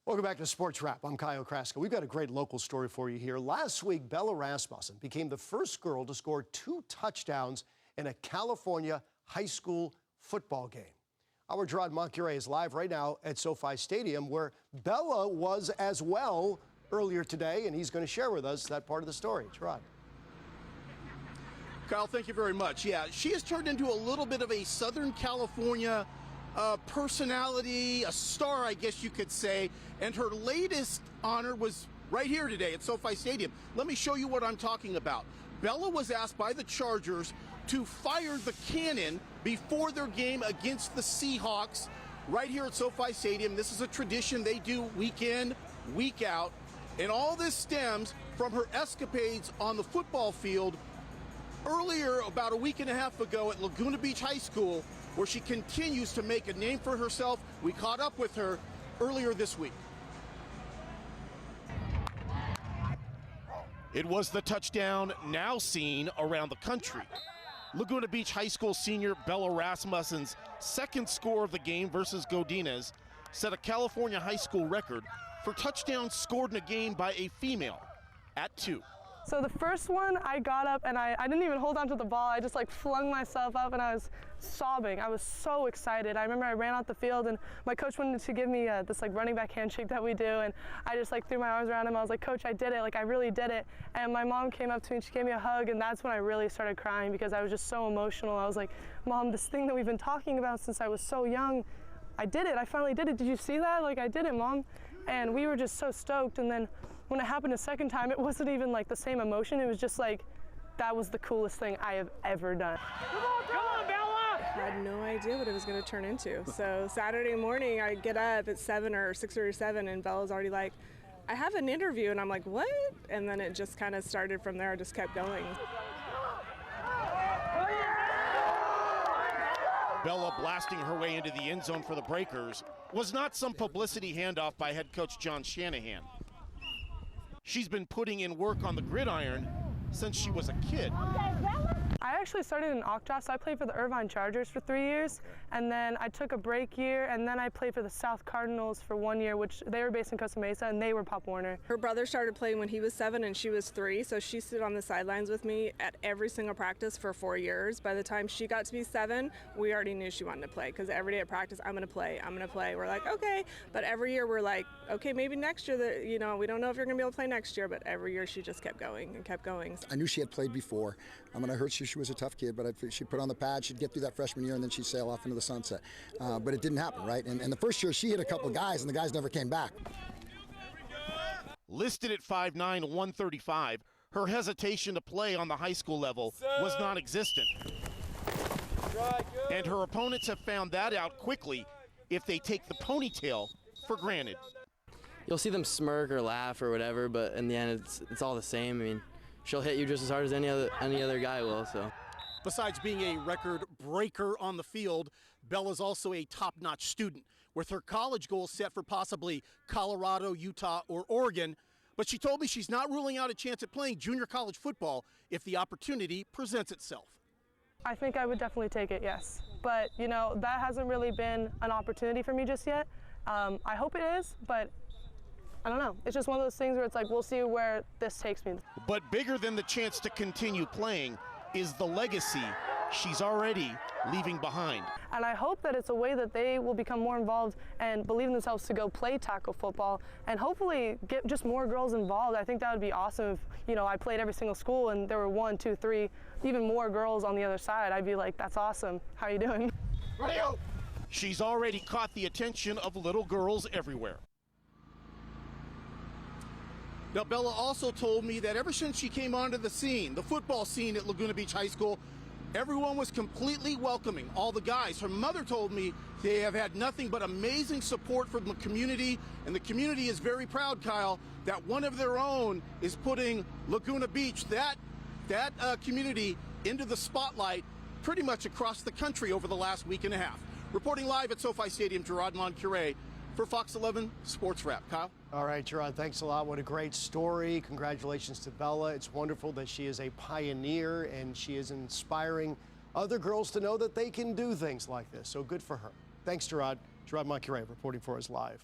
Welcome back to Sports Wrap. I'm Kyle Kraska. We've got a great local story for you here. Last week, Bella Rasmussen became the first girl to score 2 touchdowns in a California high school football game. Our Gerard Moncure is live right now at SoFi Stadium, where Bella was as well earlier today, and he's going to share with us that part of the story. Gerard. Kyle, thank you very much. Yeah, she has turned into a little bit of a Southern California personality, a star, I guess you could say, and her latest honor was right here today at SoFi Stadium. Let me show you what I'm talking about. Bella was asked by the Chargers to fire the cannon before their game against the Seahawks right here at SoFi Stadium. This is a tradition they do week in, week out, and all this stems from her escapades on the football field earlier, about a week and a half ago at Laguna Beach High School, where she continues to make a name for herself. We caught up with her earlier this week. It was the touchdown now seen around the country. Laguna Beach High School senior Bella Rasmussen's second score of the game versus Godinez set a California high school record for touchdowns scored in a game by a female at 2. So the first one, I got up and I didn't even hold on to the ball. I just like flung myself up and I was sobbing. I was so excited. I remember I ran out the field and my coach wanted to give me this like running back handshake that we do, and I just like threw my arms around him. I was like, "Coach, I did it. Like I really did it." And my mom came up to me and she gave me a hug, and that's when I really started crying because I was just so emotional. I was like, "Mom, this thing that we've been talking about since I was so young, I did it. I finally did it. Did you see that? Like I did it, Mom." And we were just so stoked. And then when it happened a second time, it wasn't even like the same emotion. It was just like, that was the coolest thing I have ever done. Come on, Bella! I had no idea what it was going to turn into. So Saturday morning, I get up at 7 or 6 or 7, and Bella's already like, "I have an interview." And I'm like, "What?" And then it just kind of started from there. I just kept going. Bella blasting her way into the end zone for the Breakers was not some publicity handoff by head coach John Shanahan. She's been putting in work on the gridiron since she was a kid. I actually started in Octa, so I played for the Irvine Chargers for 3 years, and then I took a break year, and then I played for the South Cardinals for 1 year, which they were based in Costa Mesa, and they were Pop Warner. Her brother started playing when he was 7 and she was 3, so she stood on the sidelines with me at every single practice for 4 years. By the time she got to be 7, we already knew she wanted to play, because every day at practice, I'm going to play, I'm going to play. We're like, okay, but every year we're like, okay, maybe next year, we don't know if you're going to be able to play next year, but every year she just kept going and kept going. I knew she had played before. When I heard she was a tough kid, but she'd put on the pad, she'd get through that freshman year, and then she'd sail off into the sunset. But it didn't happen, right? And the first year, she hit a couple of guys, and the guys never came back. Listed at 5'9", 135, her hesitation to play on the high school level was non-existent. And her opponents have found that out quickly if they take the ponytail for granted. You'll see them smirk or laugh or whatever, but in the end, it's all the same. I mean, she'll hit you just as hard as any other guy will. So. Besides being a record breaker on the field, Bella's also a top-notch student, with her college goals set for possibly Colorado, Utah, or Oregon. But she told me she's not ruling out a chance at playing junior college football if the opportunity presents itself. I think I would definitely take it, yes. But, that hasn't really been an opportunity for me just yet. I hope it is, but I don't know. It's just one of those things where it's like, we'll see where this takes me. But bigger than the chance to continue playing is the legacy she's already leaving behind. And I hope that it's a way that they will become more involved and believe in themselves to go play tackle football, and hopefully get just more girls involved. I think that would be awesome if, I played every single school and there were 1, 2, 3, even more girls on the other side. I'd be like, that's awesome. How are you doing? Radio. She's already caught the attention of little girls everywhere. Now, Bella also told me that ever since she came onto the scene, the football scene at Laguna Beach High School, everyone was completely welcoming, all the guys. Her mother told me they have had nothing but amazing support from the community, and the community is very proud, Kyle, that one of their own is putting Laguna Beach, that community, into the spotlight pretty much across the country over the last week and a half. Reporting live at SoFi Stadium, Gerard Moncure for Fox 11 Sports Wrap. Kyle? All right, Gerard, thanks a lot. What a great story. Congratulations to Bella. It's wonderful that she is a pioneer and she is inspiring other girls to know that they can do things like this. So good for her. Thanks, Gerard. Gerard Moncure reporting for us live.